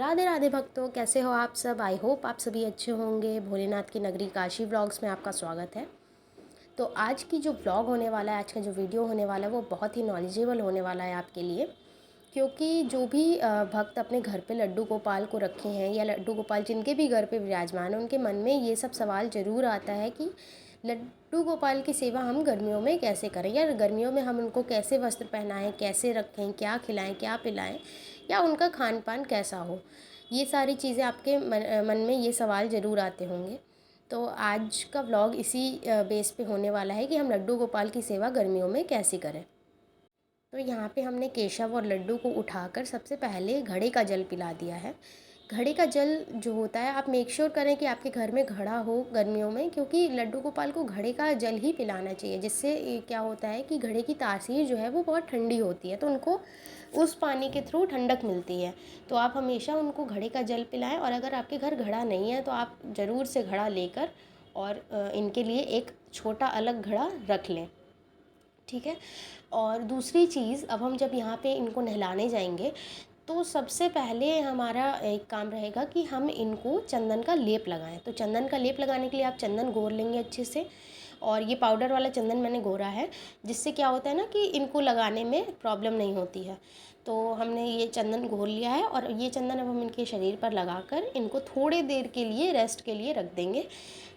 राधे राधे भक्तों, कैसे हो आप सब। आई होप आप सभी अच्छे होंगे। भोलेनाथ की नगरी काशी व्लॉग्स में आपका स्वागत है। तो आज की जो व्लॉग होने वाला है, आज का जो वीडियो होने वाला है, वो बहुत ही नॉलेजेबल होने वाला है आपके लिए। क्योंकि जो भी भक्त अपने घर पे लड्डू गोपाल को रखे हैं या लड्डू गोपाल जिनके भी घर पे विराजमान है, उनके मन में ये सब सवाल ज़रूर आता है कि लड्डू गोपाल की सेवा हम गर्मियों में कैसे करें, या गर्मियों में हम उनको कैसे वस्त्र पहनाएं, कैसे रखें, क्या खिलाएं, क्या पिलाएं, या उनका खान पान कैसा हो। ये सारी चीज़ें आपके मन में ये सवाल ज़रूर आते होंगे। तो आज का व्लॉग इसी बेस पे होने वाला है कि हम लड्डू गोपाल की सेवा गर्मियों में कैसे करें। तो यहाँ पे हमने केशव और लड्डू को उठाकर सबसे पहले घड़े का जल पिला दिया है। घड़े का जल जो होता है, आप मेक श्योर करें कि आपके घर में घड़ा हो गर्मियों में, क्योंकि लड्डू गोपाल को घड़े का जल ही पिलाना चाहिए। जिससे क्या होता है कि घड़े की तासीर जो है वो बहुत ठंडी होती है, तो उनको उस पानी के थ्रू ठंडक मिलती है। तो आप हमेशा उनको घड़े का जल पिलाएं। और अगर आपके घर घड़ा नहीं है तो आप ज़रूर से घड़ा लेकर और इनके लिए एक छोटा अलग घड़ा रख लें, ठीक है। और दूसरी चीज़, अब हम जब यहाँ पे इनको नहलाने जाएंगे तो सबसे पहले हमारा एक काम रहेगा कि हम इनको चंदन का लेप लगाएं। तो चंदन का लेप लगाने के लिए आप चंदन घोर लेंगे अच्छे से। और ये पाउडर वाला चंदन मैंने घोरा है, जिससे क्या होता है ना कि इनको लगाने में प्रॉब्लम नहीं होती है। तो हमने ये चंदन घोल लिया है और ये चंदन अब हम इनके शरीर पर लगाकर इनको थोड़ी देर के लिए रेस्ट के लिए रख देंगे,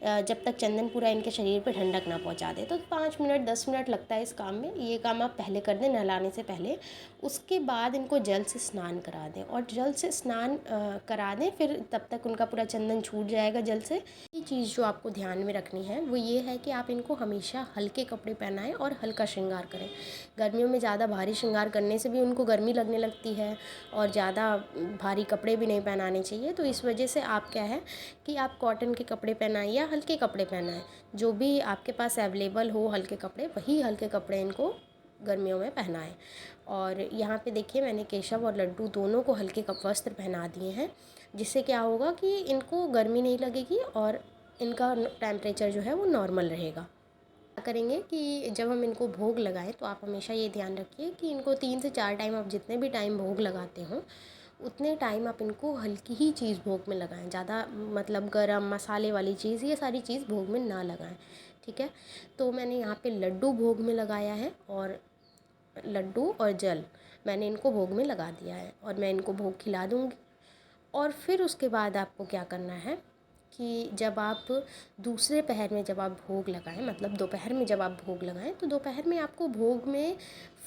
जब तक चंदन पूरा इनके शरीर पर ठंडक ना पहुंचा दे। तो 5 मिनट 10 मिनट लगता है इस काम में। ये काम आप पहले कर दें नहलाने से पहले। उसके बाद इनको जल से स्नान करा दें, और जल से स्नान करा दें, फिर तब तक उनका पूरा चंदन छूट जाएगा जल से। ये चीज़ जो आपको ध्यान में रखनी है वो ये है कि आप इनको हमेशा हल्के कपड़े पहनाएं और हल्का श्रृंगार करें। गर्मियों में ज़्यादा भारी श्रृंगार करने से भी उनको गर्मी लगने लगती है, और ज़्यादा भारी कपड़े भी नहीं पहनाने चाहिए। तो इस वजह से आप क्या है कि आप कॉटन के कपड़े पहनाएं या हल्के कपड़े पहनाएं। जो भी आपके पास अवेलेबल हो हल्के कपड़े, वही हल्के कपड़े इनको गर्मियों में पहनाएं। और यहाँ पे देखिए, मैंने केशव और लड्डू दोनों को हल्के कप वस्त्र पहना दिए हैं, जिससे क्या होगा कि इनको गर्मी नहीं लगेगी और इनका टेम्परेचर जो है वो नॉर्मल रहेगा। क्या करेंगे कि जब हम इनको भोग लगाएं तो आप हमेशा ये ध्यान रखिए कि इनको 3 से 4 टाइम, आप जितने भी टाइम भोग लगाते हो उतने टाइम आप इनको हल्की ही चीज़ भोग में लगाएं। ज़्यादा मतलब गरम मसाले वाली चीज़, ये सारी चीज़ भोग में ना लगाएं, ठीक है। तो मैंने यहाँ पे लड्डू भोग में लगाया है, और लड्डू और जल मैंने इनको भोग में लगा दिया है, और मैं इनको भोग खिला दूँगी। और फिर उसके बाद आपको क्या करना है कि जब आप दूसरे पहर में जब आप भोग लगाएं, मतलब दोपहर में जब आप भोग लगाएं, तो दोपहर में आपको भोग में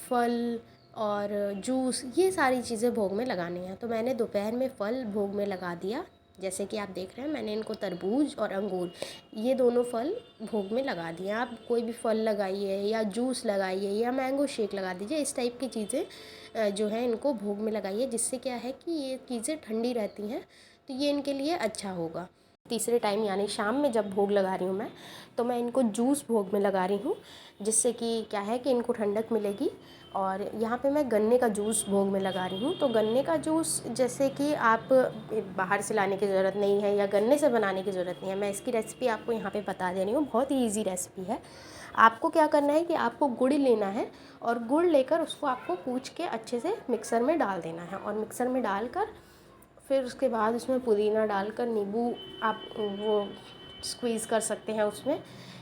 फल और जूस, ये सारी चीज़ें भोग में लगानी है। तो मैंने दोपहर में फल भोग में लगा दिया। जैसे कि आप देख रहे हैं, मैंने इनको तरबूज और अंगूर, ये दोनों फल भोग में लगा दिए। आप कोई भी फल लगाइए या जूस लगाइए या मैंगो शेक लगा दीजिए। इस टाइप की चीज़ें जो है इनको भोग में लगाइए, जिससे क्या है कि ये चीज़ें ठंडी रहती हैं, तो ये इनके लिए अच्छा होगा। तीसरे टाइम यानी शाम में जब भोग लगा रही हूँ मैं, तो मैं इनको जूस भोग में लगा रही हूँ, जिससे कि क्या है कि इनको ठंडक मिलेगी। और यहाँ पे मैं गन्ने का जूस भोग में लगा रही हूँ। तो गन्ने का जूस जैसे कि आप बाहर से लाने की ज़रूरत नहीं है या गन्ने से बनाने की ज़रूरत नहीं है। मैं इसकी रेसिपी आपको यहाँ पे बता दे रही हूँ, बहुत ही ईजी रेसिपी है। आपको क्या करना है कि आपको गुड़ लेना है, और गुड़ लेकर उसको आपको कूच के अच्छे से मिक्सर में डाल देना है। और मिक्सर में डालकर फिर उसके बाद उसमें पुदीना डालकर, नींबू आप वो स्क्वीज़ कर सकते हैं, उसमें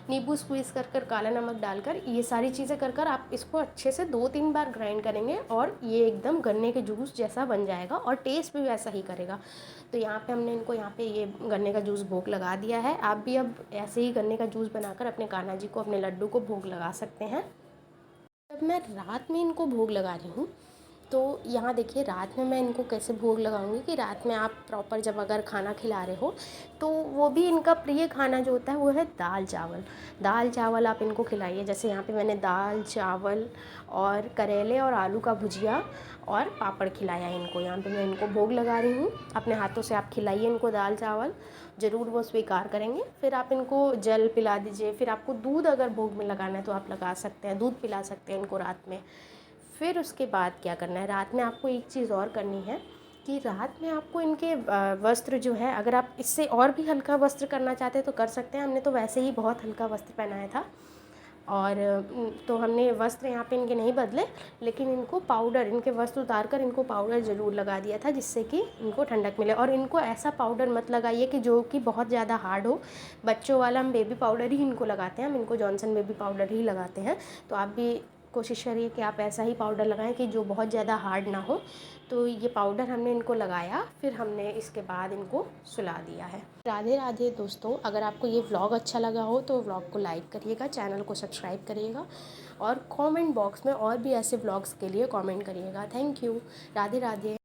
नींबू स्क्वीज़ कर कर, काला नमक डालकर, ये सारी चीज़ें कर कर आप इसको अच्छे से 2-3 बार ग्राइंड करेंगे, और ये एकदम गन्ने के जूस जैसा बन जाएगा और टेस्ट भी वैसा ही करेगा। तो यहाँ पे हमने इनको यहाँ पे ये गन्ने का जूस भोग लगा दिया है। आप भी अब ऐसे ही गन्ने का जूस बनाकर अपने कान्हा जी को, अपने लड्डू को भोग लगा सकते हैं। जब मैं रात में इनको भोग लगा रही हूँ, तो यहाँ देखिए रात में मैं इनको कैसे भोग लगाऊंगी कि रात में आप प्रॉपर जब अगर खाना खिला रहे हो, तो वो भी इनका प्रिय खाना जो होता है वो है दाल चावल। दाल चावल आप इनको खिलाइए। जैसे यहाँ पे मैंने दाल चावल और करेले और आलू का भुजिया और पापड़ खिलाया है इनको। यहाँ पे मैं इनको भोग लगा रही हूँ। अपने हाथों से आप खिलाइए इनको दाल चावल, ज़रूर वो स्वीकार करेंगे। फिर आप इनको जल पिला दीजिए। फिर आपको दूध अगर भोग में लगाना है तो आप लगा सकते हैं, दूध पिला सकते हैं इनको रात में। फिर उसके बाद क्या करना है, रात में आपको एक चीज़ और करनी है कि रात में आपको इनके वस्त्र जो है, अगर आप इससे और भी हल्का वस्त्र करना चाहते हैं तो कर सकते हैं। हमने तो वैसे ही बहुत हल्का वस्त्र पहनाया था। और तो हमने वस्त्र यहाँ पे इनके नहीं बदले, लेकिन इनको पाउडर, इनके वस्त्र उतार कर इनको पाउडर ज़रूर लगा दिया था, जिससे कि इनको ठंडक मिले। और इनको ऐसा पाउडर मत लगाइए कि जो कि बहुत ज़्यादा हार्ड हो। बच्चों वाला हम बेबी पाउडर ही इनको लगाते हैं, हम इनको जॉनसन बेबी पाउडर ही लगाते हैं। तो आप भी कोशिश करिए कि आप ऐसा ही पाउडर लगाएं कि जो बहुत ज़्यादा हार्ड ना हो। तो ये पाउडर हमने इनको लगाया, फिर हमने इसके बाद इनको सुला दिया है। राधे राधे दोस्तों, अगर आपको ये व्लॉग अच्छा लगा हो तो व्लॉग को लाइक करिएगा, चैनल को सब्सक्राइब करिएगा और कमेंट बॉक्स में और भी ऐसे व्लॉग्स के लिए कमेंट करिएगा। Thank you. राधे राधे।